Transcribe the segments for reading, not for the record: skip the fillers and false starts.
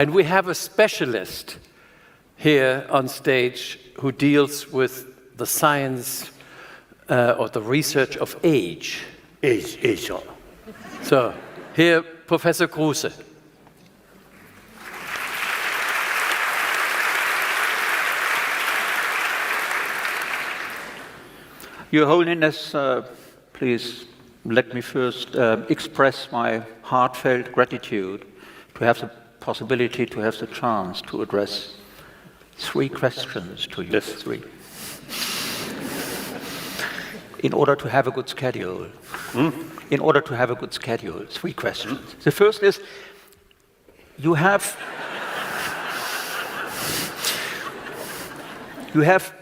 And we have a specialist here on stage who deals with the science or the research of age. Age. So, here, Professor Kruse. Your Holiness, please let me first express my heartfelt gratitude to have the possibility, to have the chance to address 3 questions to you. Yes. 3. In order to have a good schedule. In order to have a good schedule, 3 questions. The first is, you have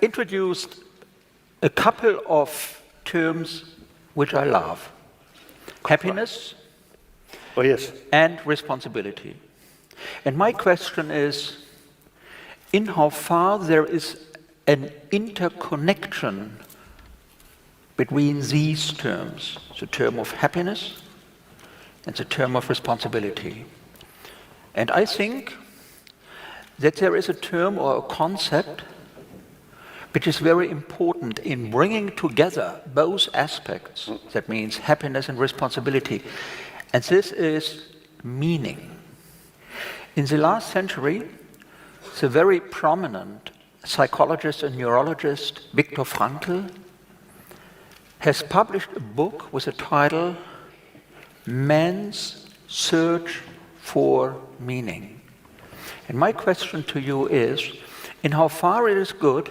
introduced a couple of terms which I love. Happiness Oh, yes. and responsibility. And my question is, in how far there is an interconnection between these terms, the term of happiness and the term of responsibility. And I think that there is a term or a concept which is very important in bringing together both aspects, that means happiness and responsibility, and this is meaning. In the last century, the very prominent psychologist and neurologist Viktor Frankl has published a book with the title Man's Search for Meaning. And my question to you is, in how far it is good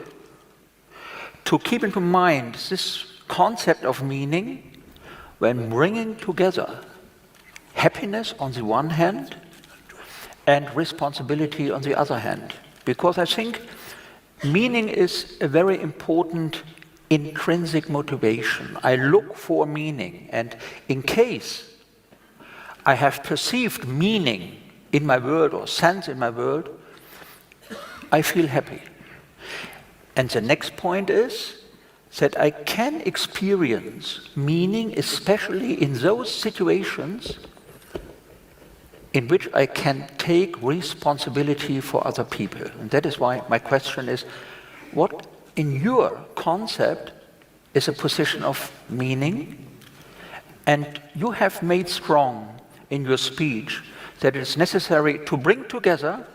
to keep in mind this concept of meaning when bringing together happiness on the one hand and responsibility on the other hand. Because I think meaning is a very important intrinsic motivation. I look for meaning, and in case I have perceived meaning in my world or sense in my world, I feel happy. And the next point is that I can experience meaning, especially in those situations in which I can take responsibility for other people. And that is why my question is, what in your concept is a position of meaning? And you have made strong in your speech that it is necessary to bring together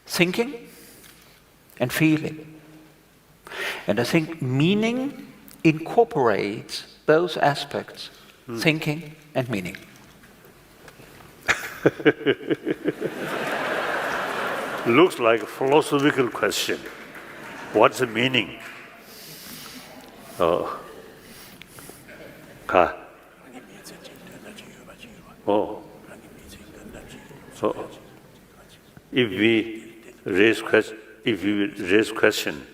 thinking and feeling. And I think meaning incorporates both aspects, thinking and meaning. Looks like a philosophical question. What's the meaning? Oh. Oh. So, if we raise question,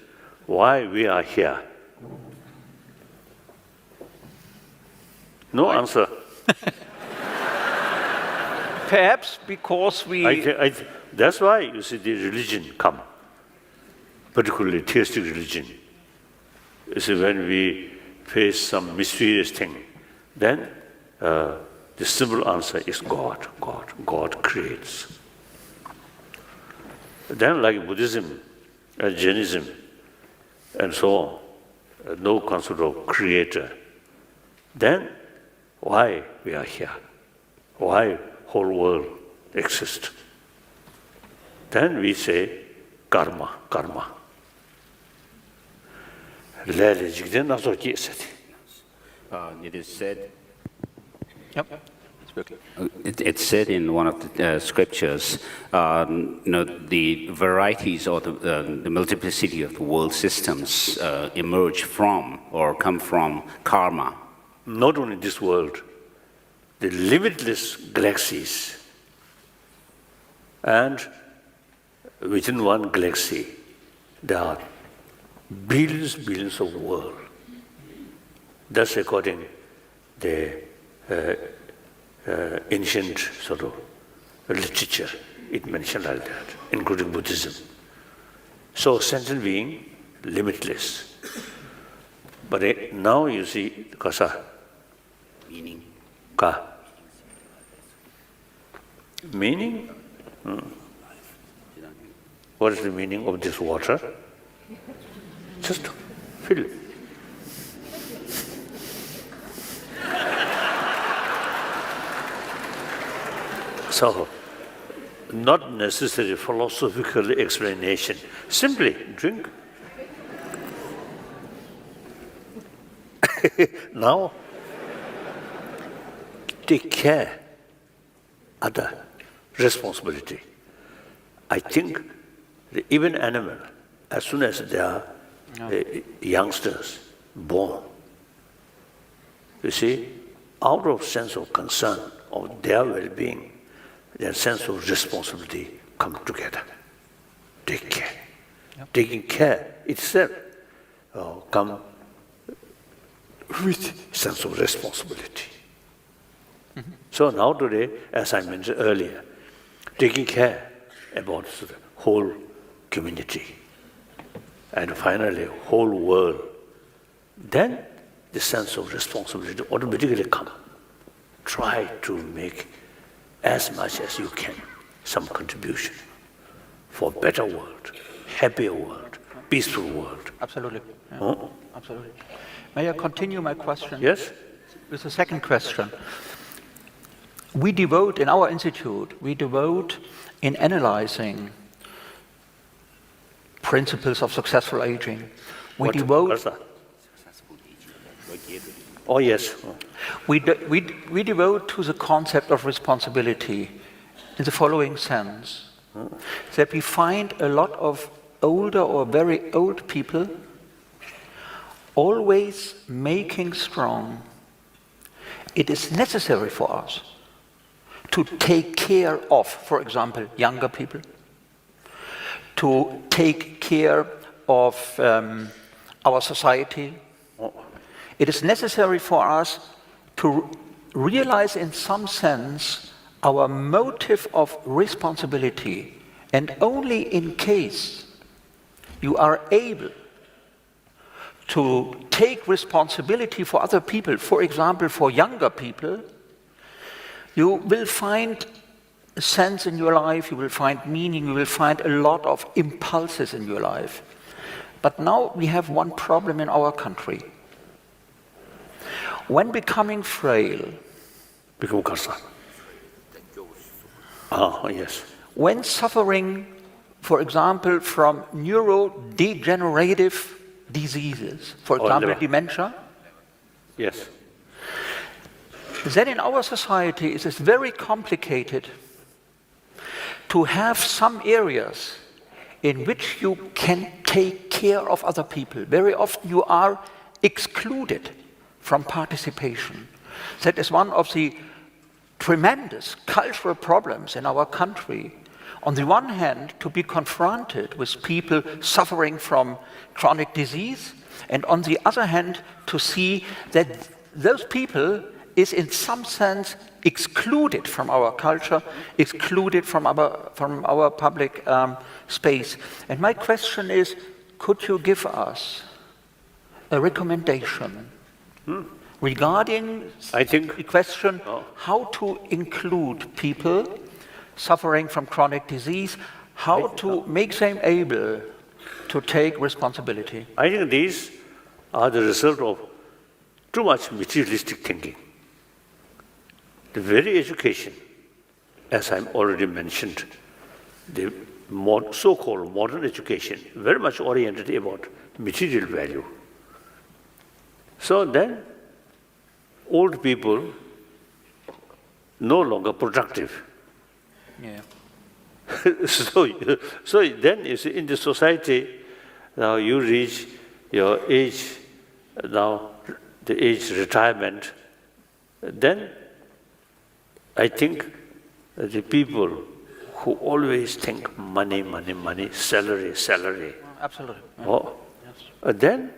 why we are here? No answer. Perhaps because we... That's why you see the religion come, particularly theistic religion. You see, when we face some mysterious thing, then the simple answer is God. God creates. Then, like Buddhism and Jainism and so on, no concept of creator. Then, why we are here? Why whole world exists? Then we say karma. It is said. Yep. It's said in one of the scriptures, the varieties or the multiplicity of the world systems emerge from or come from karma. Not only this world, the limitless galaxies, and within one galaxy, there are billions of worlds. That's according to the ancient sort of literature. It mentioned like that, including Buddhism. So sentient being, limitless. But now you see, kasa, meaning, ka. Meaning? what is the meaning of this water? Just fill it. So, not necessary philosophical explanation. Simply drink. Now, take care, other responsibility. I think that even animal, as soon as they are youngsters born, you see, out of sense of concern of their well-being, their sense of responsibility come together. Take care. Yep. Taking care itself come with sense of responsibility. Mm-hmm. So now today, as I mentioned earlier, taking care about the whole community and finally whole world, then the sense of responsibility automatically comes. Try to make as much as you can some contribution for a better world, happier world, peaceful world. Absolutely. Yeah. Huh? Absolutely. May I continue my question? Yes. With the second question. We devote, in our institute, in analyzing principles of successful aging, What's that? Oh, yes. We devote to the concept of responsibility in the following sense, that we find a lot of older or very old people always making strong. It is necessary for us to take care of, for example, younger people, to take care of our society. It is necessary for us to realize in some sense our motive of responsibility, and only in case you are able to take responsibility for other people, for example, for younger people, you will find a sense in your life, you will find meaning, you will find a lot of impulses in your life. But now we have one problem in our country. When becoming frail, yes. When suffering, for example, from neurodegenerative diseases, for example, dementia, yes. Then in our society it is very complicated to have some areas in which you can take care of other people. Very often you are excluded from participation. That is one of the tremendous cultural problems in our country. On the one hand, to be confronted with people suffering from chronic disease, and on the other hand, to see that those people is in some sense excluded from our culture, excluded from our public space. And my question is, could you give us a recommendation regarding the question how to include people suffering from chronic disease, how to make them able to take responsibility? I think these are the result of too much materialistic thinking. The very education, as I already mentioned, the so-called modern education, very much oriented about material value. So then, old people no longer productive. Yeah. So then you see, in the society, now you reach your age, now the age retirement, then I think the people who always think money, money, money, salary, salary. Absolutely. Yeah. Oh, yes. Then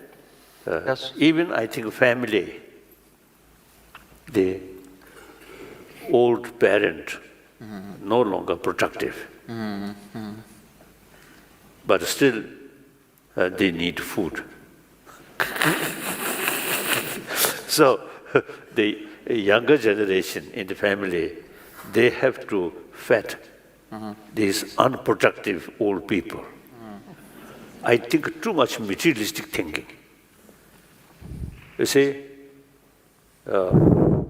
even I think family, the old parent, no longer productive. But still they need food. So the younger generation in the family, they have to feed these unproductive old people. I think, too much materialistic thinking. You see, the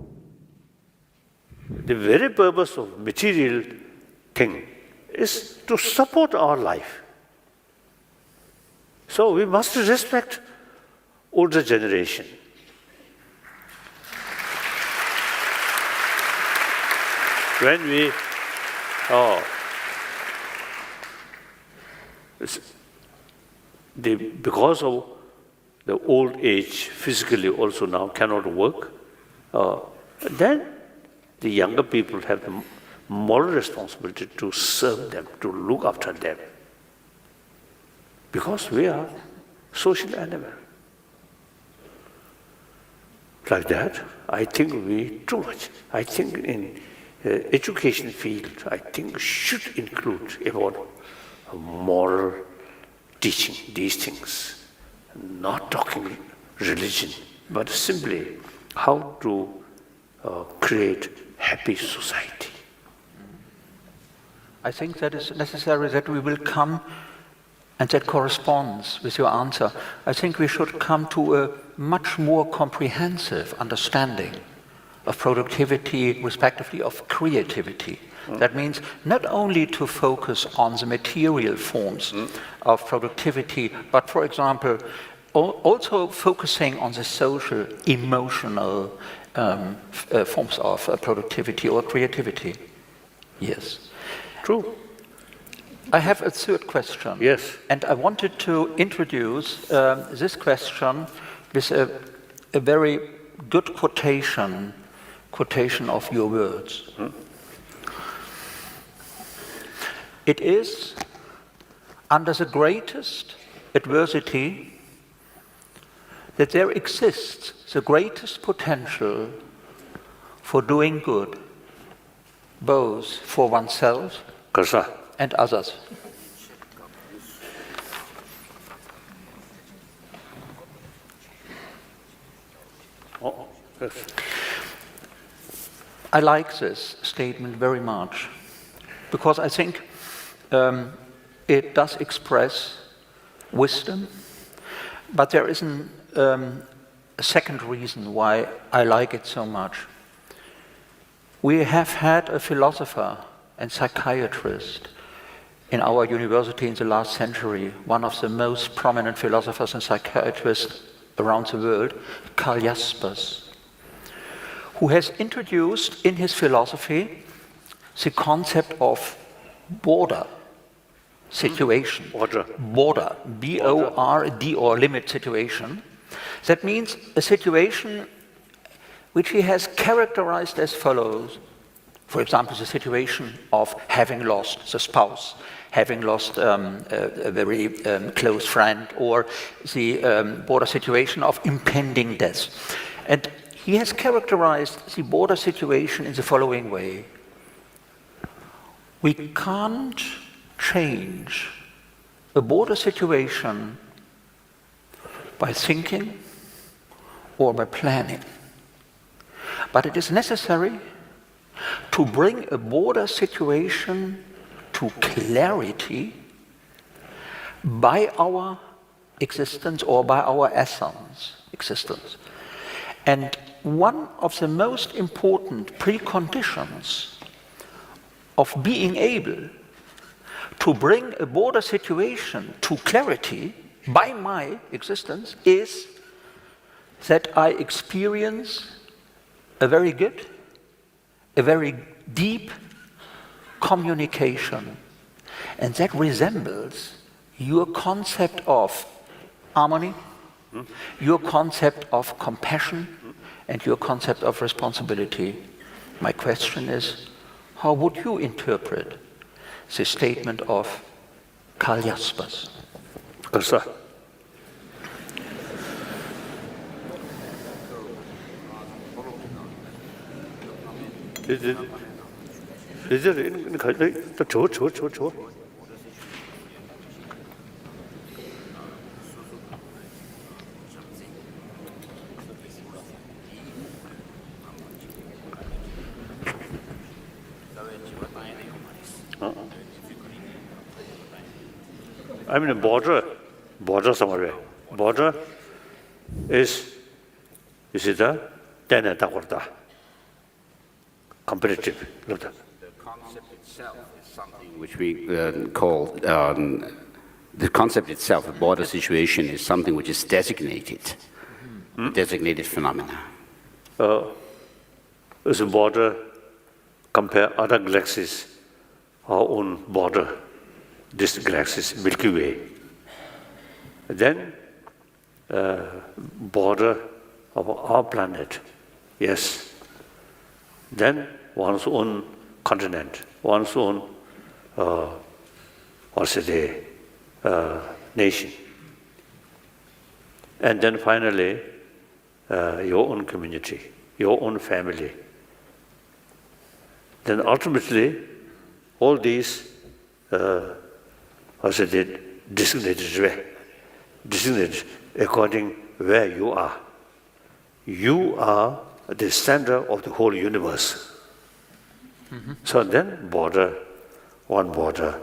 very purpose of material thing is to support our life. So we must respect older generation. When we, because of the old age, physically also now cannot work, then the younger people have the moral responsibility to serve them, to look after them. Because we are social animal. Like that, I think we too much. I think in education field, I think should include about moral teaching these things, not talking religion, but simply how to create happy society. I think that is necessary that we will come, and that corresponds with your answer. I think we should come to a much more comprehensive understanding of productivity, respectively of creativity. That means not only to focus on the material forms of productivity, but for example, also focusing on the social, emotional forms of productivity or creativity. Yes. True. I have a third question. Yes. And I wanted to introduce this question with a very good quotation of your words. It is under the greatest adversity that there exists the greatest potential for doing good, both for oneself and others. Oh, yes. I like this statement very much because I think it does express wisdom, but there is a second reason why I like it so much. We have had a philosopher and psychiatrist in our university in the last century, one of the most prominent philosophers and psychiatrists around the world, Karl Jaspers, who has introduced in his philosophy the concept of border situation. Border, B-O-R-D, or limit situation. That means a situation which he has characterized as follows. For example, the situation of having lost the spouse, having lost a very close friend, or the border situation of impending death. And he has characterized the border situation in the following way. We can't change a border situation by thinking or by planning. But it is necessary to bring a border situation to clarity by our existence or by our essence existence. And one of the most important preconditions of being able to bring a border situation to clarity by my existence is that I experience a very good, a very deep communication. And that resembles your concept of harmony, your concept of compassion, and your concept of responsibility. My question is, how would you interpret the statement of Karl Jaspers? I'm in a border. border somewhere. Border is the tena takorda. Competitive. The concept itself is something which we call, the concept itself, the border situation, is something which is designated, designated phenomena. As a border, compare other galaxies, our own border, this galaxy, Milky Way. Then, border of our planet, yes. Then one's own continent, one's own, nation. And then finally, your own community, your own family. Then ultimately, all these, designated according where you are. You are the center of the whole universe. So then border, one border,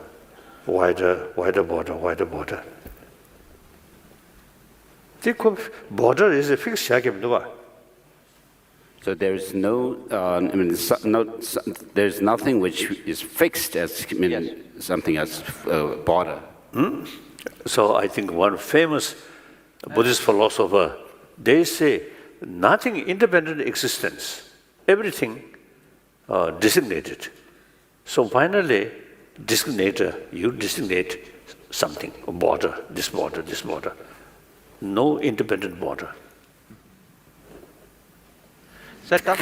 wider border, wider border. The border is a fixed shagim. So there is no, there's nothing which is fixed as something as border. So I think one famous Buddhist philosopher, they say nothing independent existence, everything designated. So finally, designator, you designate something, a border, this border, this border. No independent border. That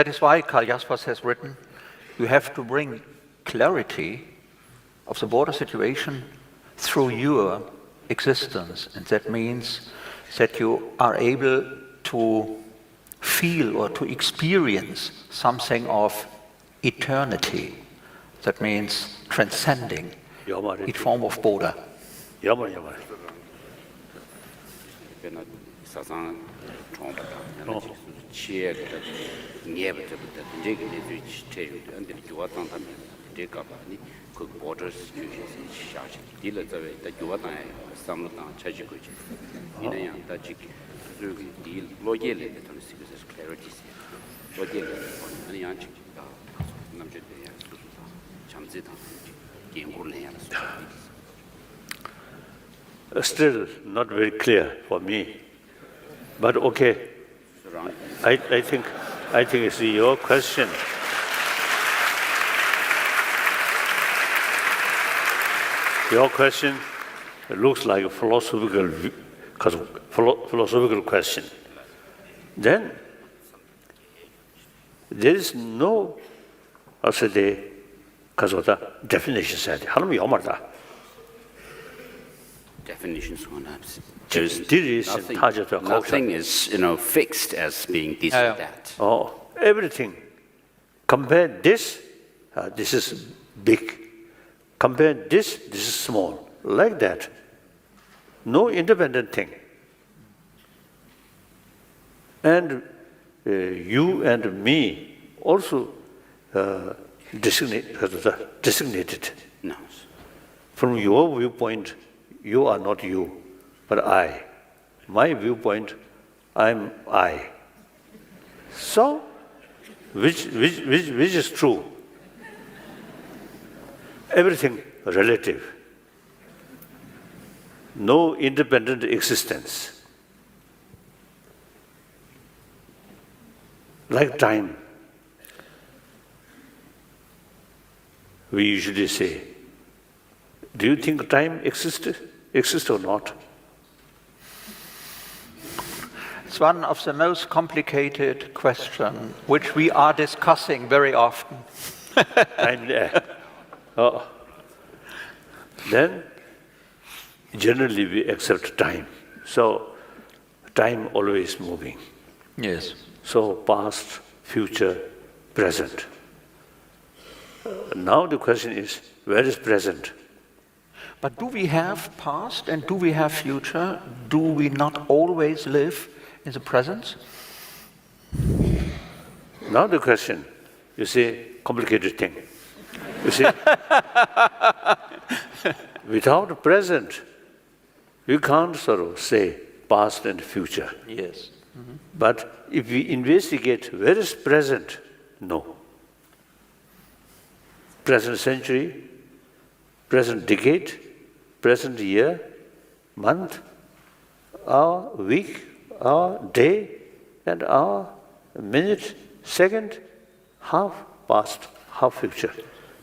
is why Karl Jaspers has written, you have to bring clarity of the border situation through your existence. And that means that you are able to feel or to experience something of eternity. That means transcending each form of border. Still not very clear for me, but okay. I think it's your question. Your question looks like a philosophical question. Then there is no, definition said. Definitions nothing is fixed as being this or that. Oh, everything. Compare this, this is big. Compare this, this is small. Like that. No independent thing. And you and me also designated. No. From your viewpoint, you are not you, but I. My viewpoint, I'm I. So, which is true? Everything relative. No independent existence. Like time. We usually say, do you think time exists or not? It's one of the most complicated questions which we are discussing very often. And then generally we accept time. So time always moving. Yes. So past, future, present. Now the question is, where is present? But do we have past and do we have future? Do we not always live in the present? Now the question, you see, complicated thing. You see, without the present, you can't sort of say past and future. Yes. But if we investigate where is present, no. Present century, present decade, present year, month, hour, week, hour, day, and hour, minute, second, half past, half future.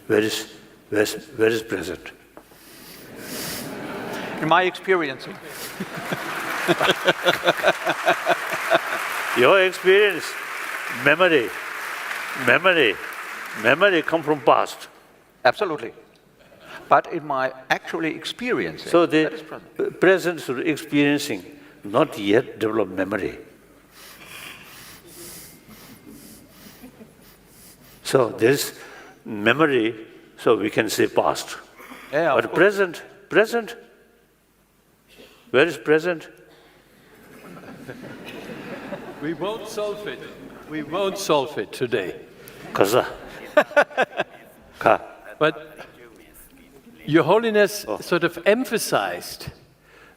Where is present? In my experience, Your experience, memory come from past. absolutely. But in my actually experience, So that is the present. present sort of experiencing, not yet developed memory. So this memory, so we can say past. Yeah, of But course. present, where is present? We won't solve it. We won't solve it today. Kaza. Ka. But Your Holiness sort of emphasized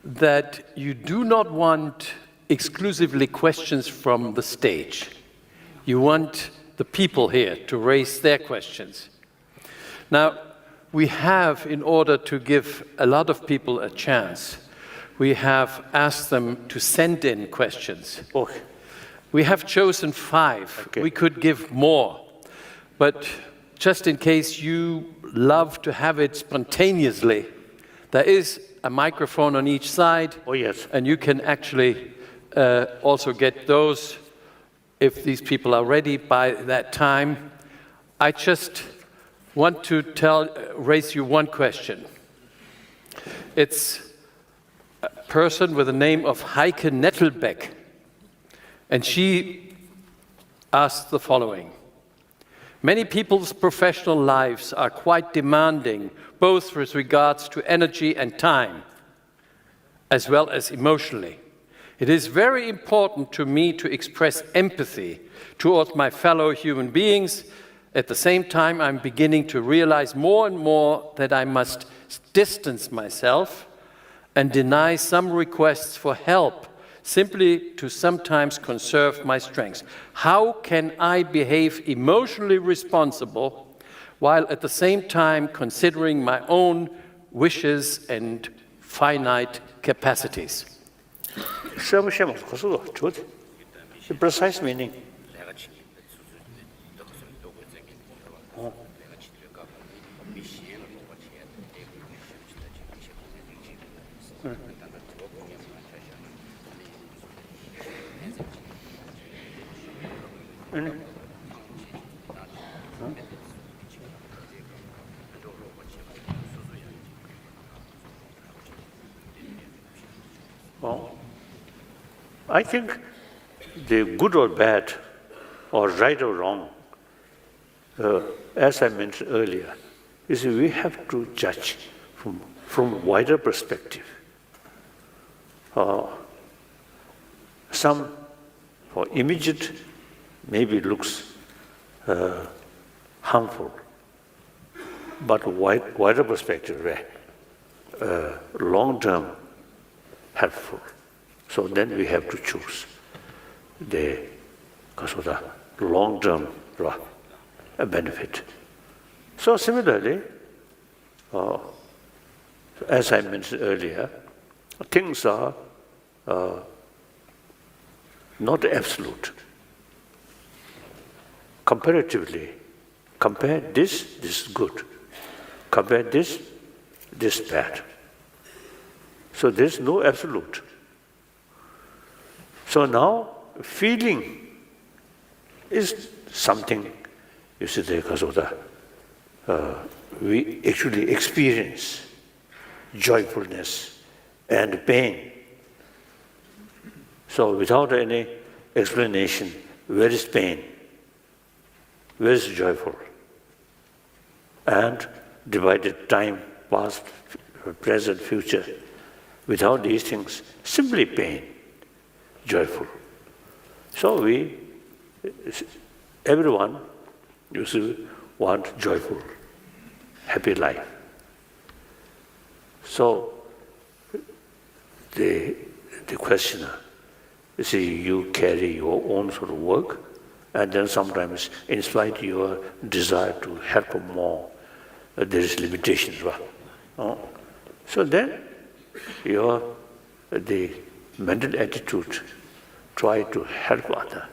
that you do not want exclusively questions from the stage. You want the people here to raise their questions. Now, we have, in order to give a lot of people a chance, we have asked them to send in questions. Okay. We have chosen 5. Okay. We could give more. But just in case you love to have it spontaneously, there is a microphone on each side. Oh, yes. And you can actually also get those if these people are ready by that time. I just want to raise you one question. It's a person with the name of Heike Nettelbeck. And she asked the following. Many people's professional lives are quite demanding, both with regards to energy and time, as well as emotionally. It is very important to me to express empathy towards my fellow human beings. At the same time, I'm beginning to realize more and more that I must distance myself and deny some requests for help simply to sometimes conserve my strength. How can I behave emotionally responsible while at the same time considering my own wishes and finite capacities? The precise meaning. Well, I think the good or bad, or right or wrong, as I mentioned earlier, is we have to judge from a wider perspective. Some, for immediate, maybe looks harmful, but wider perspective, long-term helpful. So then we have to choose the long-term benefit. So similarly, as I mentioned earlier, things are not absolute. Comparatively, compare this good. Compare this bad. So there's no absolute. So now, feeling is something, you see, we actually experience joyfulness and pain. So without any explanation, where is pain? Where is joyful? And divided time, past, present, future. Without these things, simply pain, joyful. So everyone You still want joyful, happy life. So the questioner, you see, you carry your own sort of work, and then sometimes, in spite of your desire to help more, there is limitations. So then, the mental attitude, try to help other.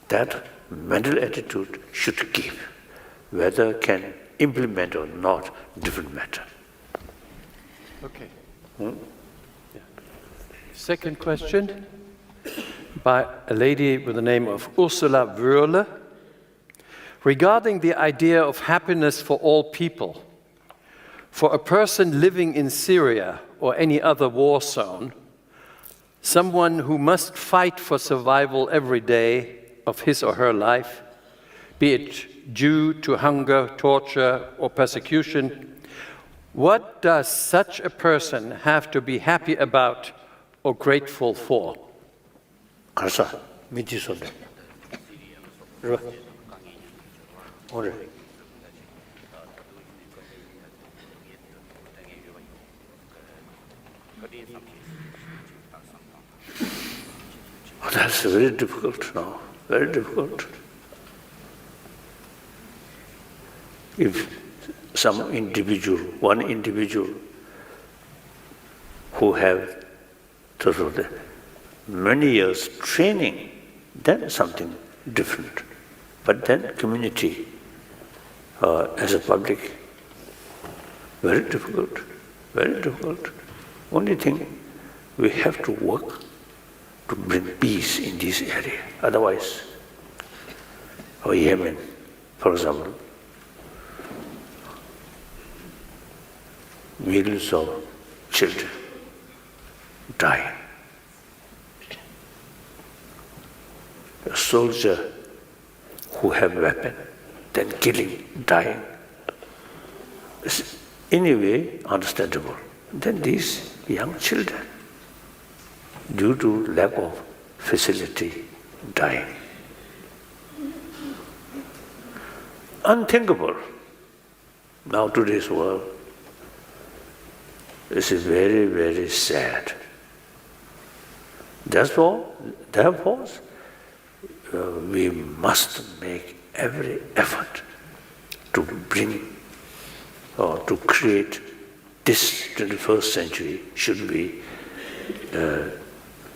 That mental attitude should give. Whether can implement or not, different matter. Okay. Yeah. Second question by a lady with the name of Ursula Wörle. Regarding the idea of happiness for all people, for a person living in Syria or any other war zone, someone who must fight for survival every day of his or her life, be it due to hunger, torture, or persecution, what does such a person have to be happy about or grateful for? 가서 밑이 손대. 오늘 that's very difficult now, very difficult. If some individual, one individual who have sort of the many years training, then something different. But then community, as a public, very difficult, very difficult. Only thing, we have to work to bring peace in this area. Otherwise, Yemen, for example, millions of children dying. A soldier who have weapon, then killing, dying. It's anyway understandable. Then these young children, due to lack of facility, dying. Unthinkable. Now today's world is very, very sad. Therefore, we must make every effort to bring or to create this 21st century should be a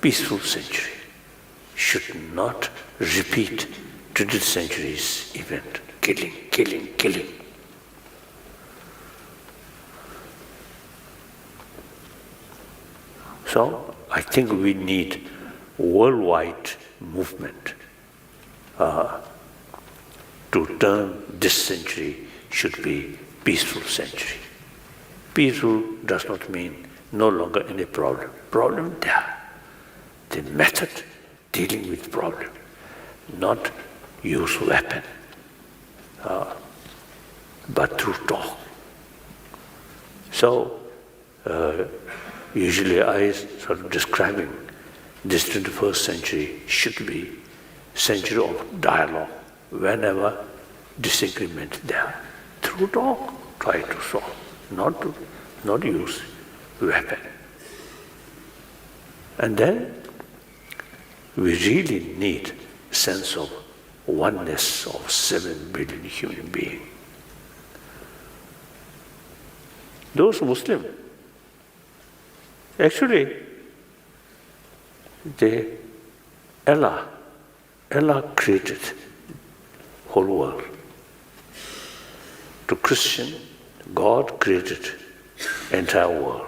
peaceful century, should not repeat 20th century's event, killing, killing, killing. So I think we need worldwide movement to turn this century should be peaceful century. Peaceful does not mean no longer any problem. Problem there. The method dealing with problem, not use weapon, but through talk. So usually I sort of describing this 21st century should be century of dialogue. Whenever disagreement there, through talk, try to solve, not use weapon. And then we really need sense of oneness of 7 billion human beings. Those Muslims, actually, Allah created whole world. To Christian, God created entire world.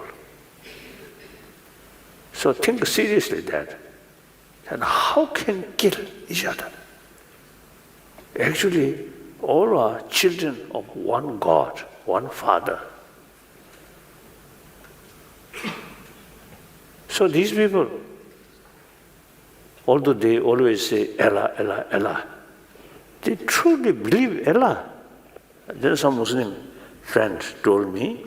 So think seriously that. And how can kill each other? Actually, all are children of one God, one Father. So these people, although they always say Allah, Allah, Allah, they truly believe Allah. Then some Muslim friend told me,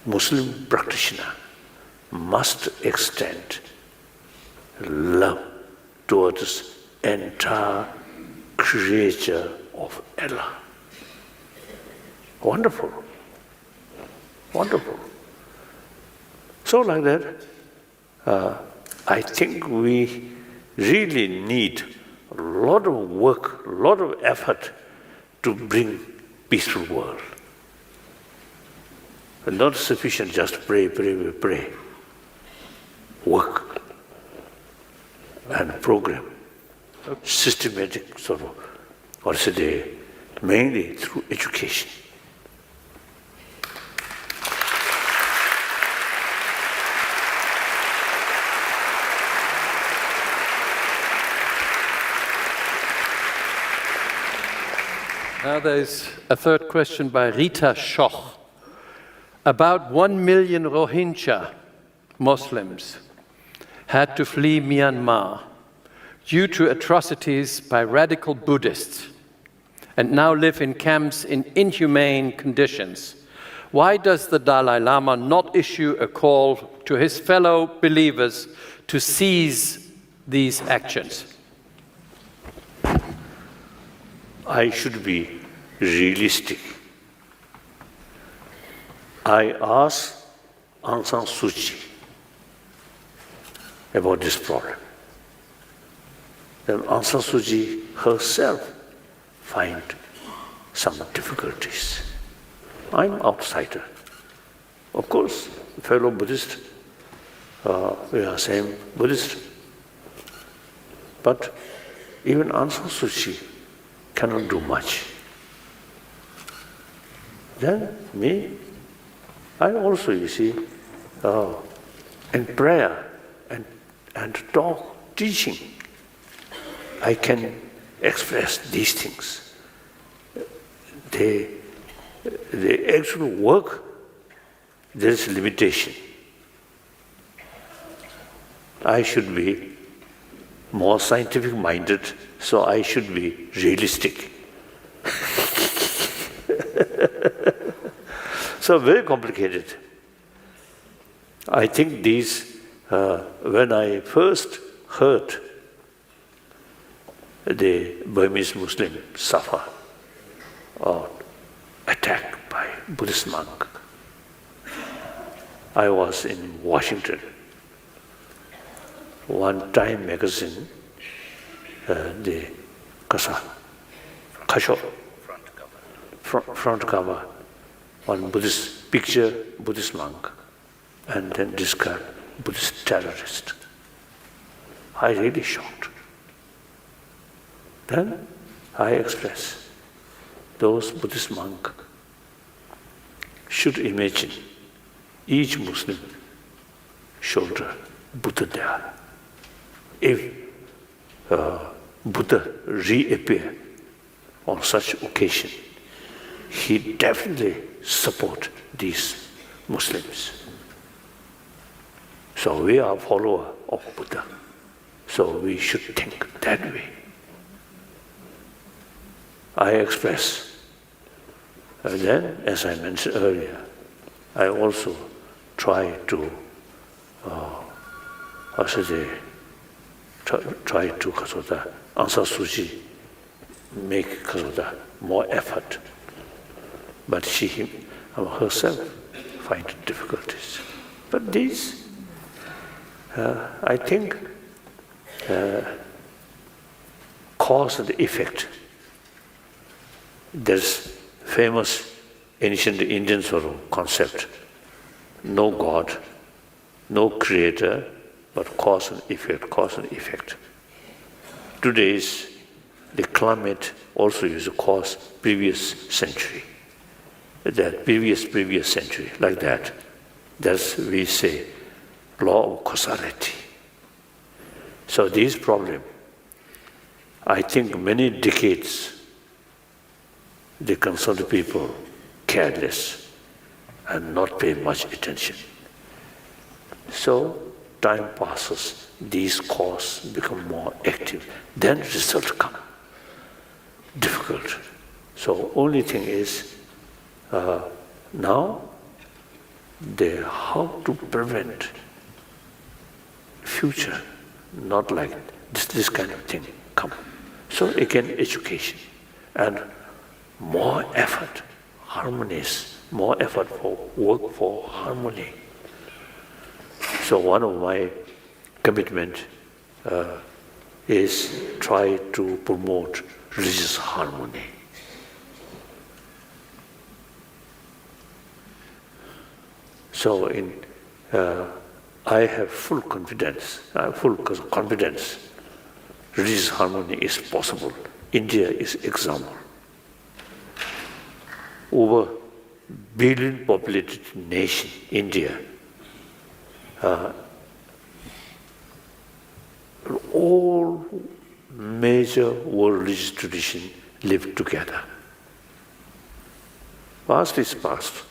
Muslim practitioner must extend love towards entire creature of Allah. Wonderful. Wonderful. So like that, I think we really need a lot of work, a lot of effort to bring peaceful world. And not sufficient just pray, pray, pray. Work and program, systematic sort of, or say, mainly through education. Now there's a third question by Rita Schoch. About 1 million Rohingya Muslims had to flee Myanmar due to atrocities by radical Buddhists and now live in camps in inhumane conditions. Why does the Dalai Lama not issue a call to his fellow believers to cease these actions? I should be realistic. I asked Aung San Suu Kyi about this problem. Then Aung San Suu Kyi herself find some difficulties. I'm outsider. Of course, fellow Buddhist, we are same Buddhist. But even Aung San Suu Kyi cannot do much. Then me, I also, you see, in prayer and talk, teaching, I can express these things. The actual work, there is limitation. I should be more scientific minded, so I should be realistic. So very complicated. I think these, when I first heard the Burmese Muslim suffer or attacked by Buddhist monk, I was in Washington. One Time magazine, the Kasho, front cover, one Buddhist picture, Buddhist monk, and then describe Buddhist terrorist. I really shocked. Then I express those Buddhist monks should imagine each Muslim shoulder Buddha there. If Buddha reappear on such occasion, he definitely support these Muslims. So we are follower of Buddha. So we should think that way. I express. And then, as I mentioned earlier, I also try to, try to Aung San Suu Kyi make more effort. But she herself find difficulties. But these, I think, cause and effect. There's famous ancient Indian sort of concept: no God, no creator, but cause and effect, cause and effect. Today's the climate also is a cause previous century. That previous century, like that. That's we say law of causality. So this problem, I think many decades the concerned people careless and not pay much attention. So time passes, these causes become more active, then result come. Difficult. So only thing is now how to prevent future, not like this kind of thing come. So again, education and more effort, harmonies, more effort for work for harmony. So one of my commitment is try to promote religious harmony. So I have full confidence, religious harmony is possible. India is example. Over billion populated nation, India, all major world religious traditions live together. Past is past.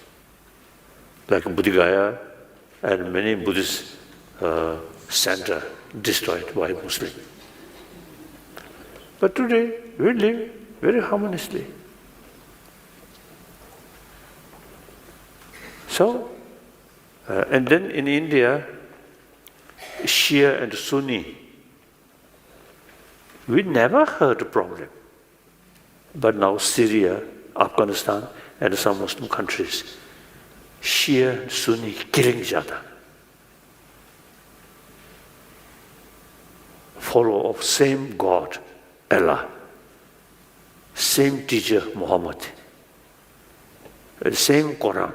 Like Bodh Gaya and many Buddhist centers destroyed by Muslims. But today we live very harmoniously. So, and then in India, Shia and Sunni, we never heard a problem. But now Syria, Afghanistan, and some Muslim countries, Shia and Sunni killing each other. Follow of same God, Allah, same teacher, Muhammad, same Quran,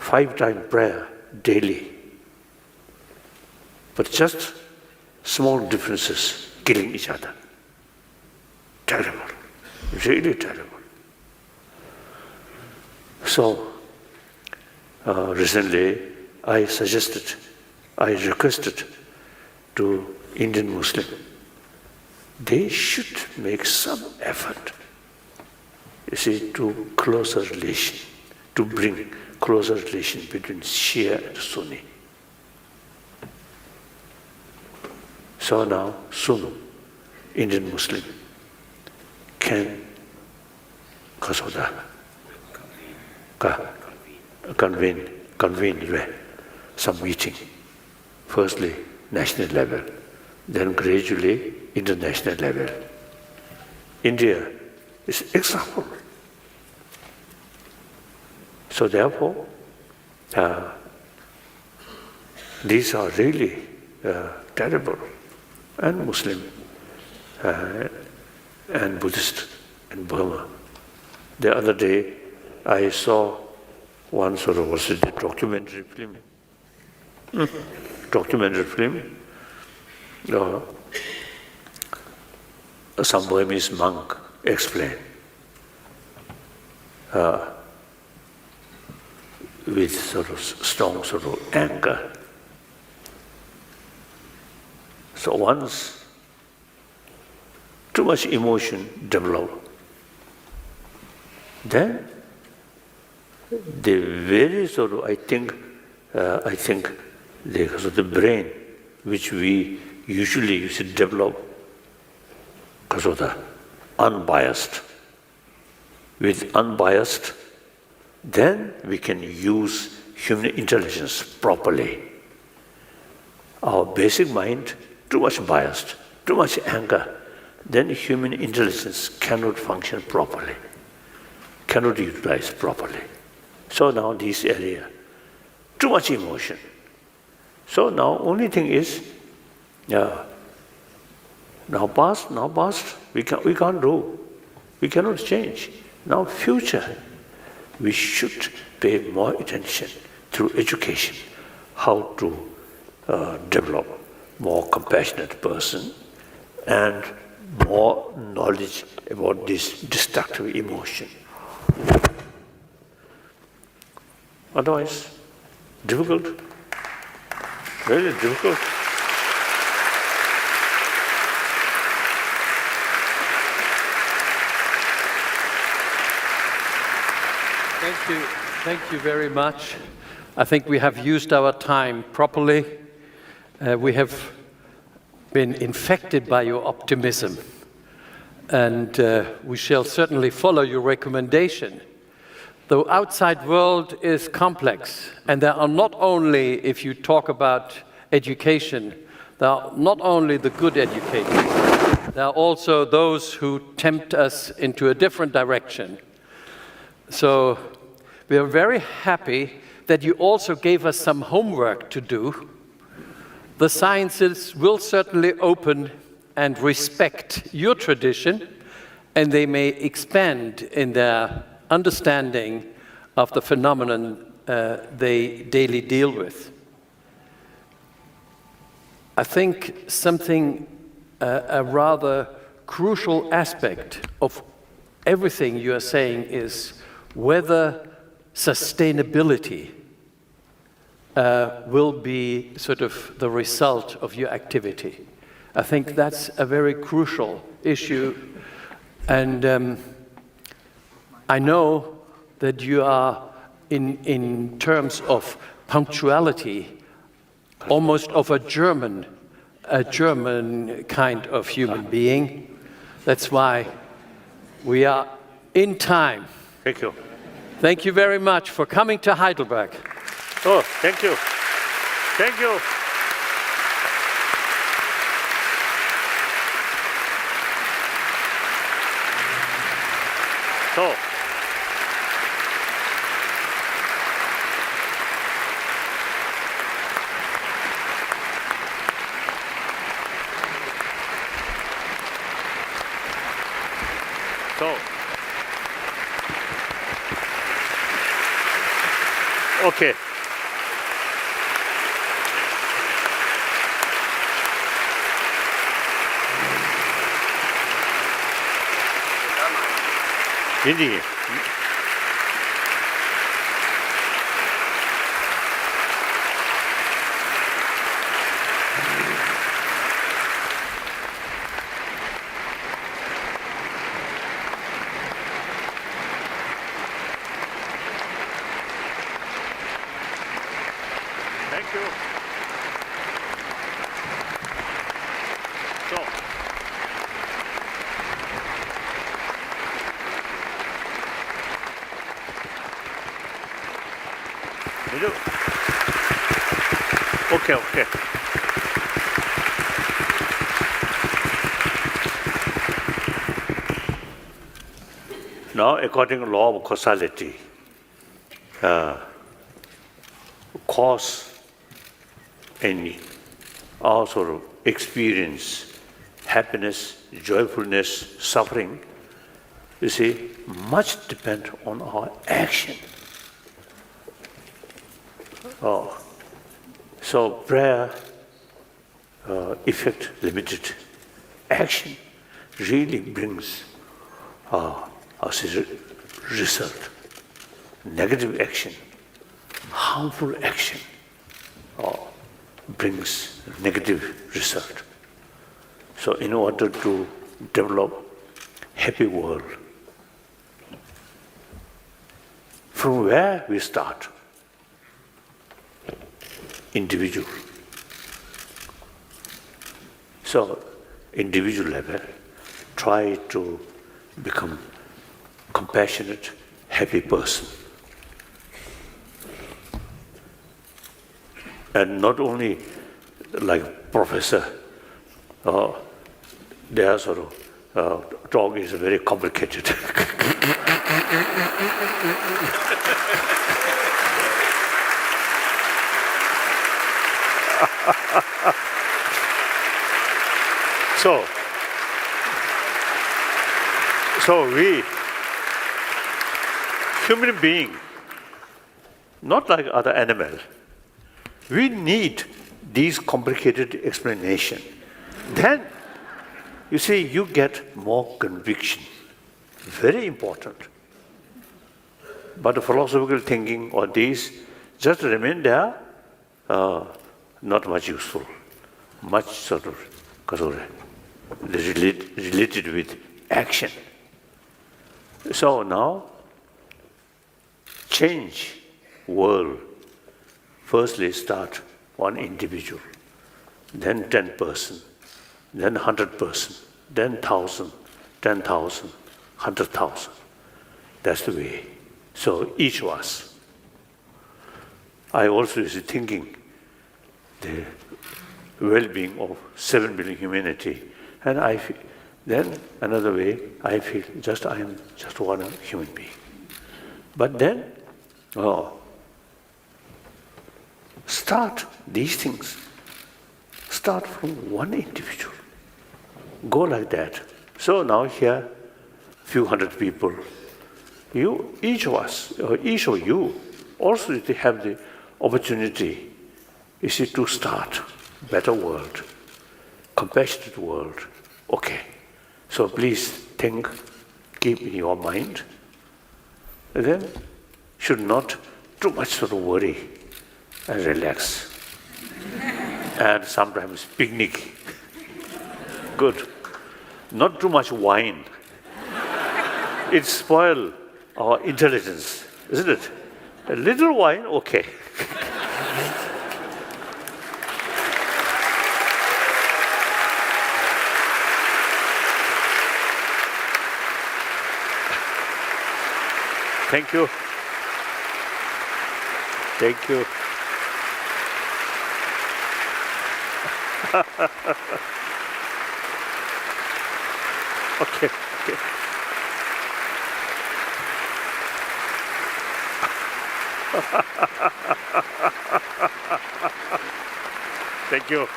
5-time prayer daily. But just small differences killing each other. Terrible, really terrible. So recently I requested to Indian Muslim, they should make some effort, you see, to closer relation, to bring closer relation between Shia and Sunni. So now, soon, Indian Muslim can convene some meeting. Firstly, national level, then gradually international level. India is example. So therefore, these are really terrible. And Muslim and Buddhist in Burma. The other day, I saw one sort of was it a documentary film. Documentary film. Some Burmese monk explained with sort of strong sort of anger. So once too much emotion develop, then the very sort of I think because of the brain which we usually used to develop because of the unbiased. With unbiased, then we can use human intelligence properly. Our basic mind too much biased, too much anger, then human intelligence cannot function properly, cannot utilize properly. So now this area, too much emotion. So now only thing is, now past, we can't do, we cannot change. Now future, we should pay more attention through education, how to develop more compassionate person and more knowledge about this destructive emotion. Otherwise, difficult, very difficult. Thank you very much. I think we have used our time properly. We have been infected by your optimism, and we shall certainly follow your recommendation. The outside world is complex, and there are not only, if you talk about education, There are not only the good educators, there are also those who tempt us into a different direction. So we are very happy that you also gave us some homework to do. The sciences will certainly open and respect your tradition, and they may expand in their understanding of the phenomenon they daily deal with. I think a rather crucial aspect of everything you are saying is whether sustainability will be sort of the result of your activity. I think that's a very crucial issue, and I know that you are, in terms of punctuality, almost of a German kind of human being. That's why we are in time. Thank you. Thank you very much for coming to Heidelberg. Oh, thank you. Thank you. So, okay. Indeed. Thank you. So, okay, okay. Now, according to law of causality, cause and also experience happiness, joyfulness, suffering, you see, much depend on our action. So prayer, effect limited. Action really brings a result. Negative action, harmful action brings negative result. So in order to develop happy world, from where we start? Individual. So, individual level, try to become compassionate, happy person. And not only like professor, their sort of talk is very complicated. So we, human being, not like other animals, we need these complicated explanation. Then, you see, you get more conviction. Very important. But the philosophical thinking or these just remain there, not much useful. Much sort of related with action. So now, change world. Firstly, start one individual, then 10 person, then 100 person, then 1,000, 10,000, 100,000. That's the way. So each of us. I also is thinking the well-being of 7 billion humanity. And then another way, I feel I am just one human being. But then, start these things. Start from one individual. Go like that. So now here, few hundred people. Each of us, or each of you, also have the opportunity, to start better world, compassionate world. Okay. So please keep in your mind. And then should not too much sort of worry and relax. And sometimes picnic. Good. Not too much wine. It spoils our intelligence, isn't it? A little wine, okay. Thank you. Thank you. Okay. Thank you.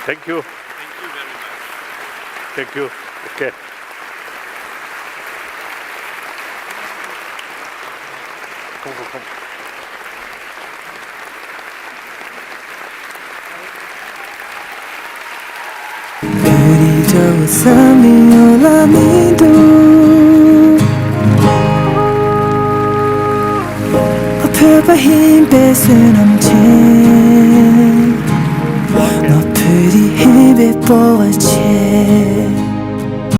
Thank you. Thank you very much. Thank you. Okay. Come. 그리저 웃음이 올라미도 어플과 흰 뺏은 엄청 너 pretty 힘에 보았지